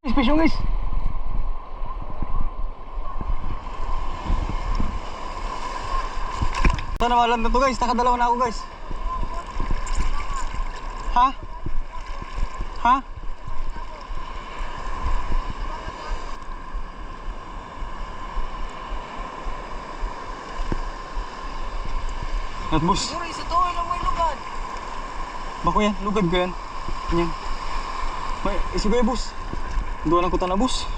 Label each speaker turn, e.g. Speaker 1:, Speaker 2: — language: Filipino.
Speaker 1: Special guys. Sana malam na to guys, nakadalawa na ako guys. Ha? Ha? At bus.
Speaker 2: Siguro isa to, ilang may lugad.
Speaker 1: Bako yan, lugad ko yan. Yan. May, sige bus. Doon ang kuta na bus.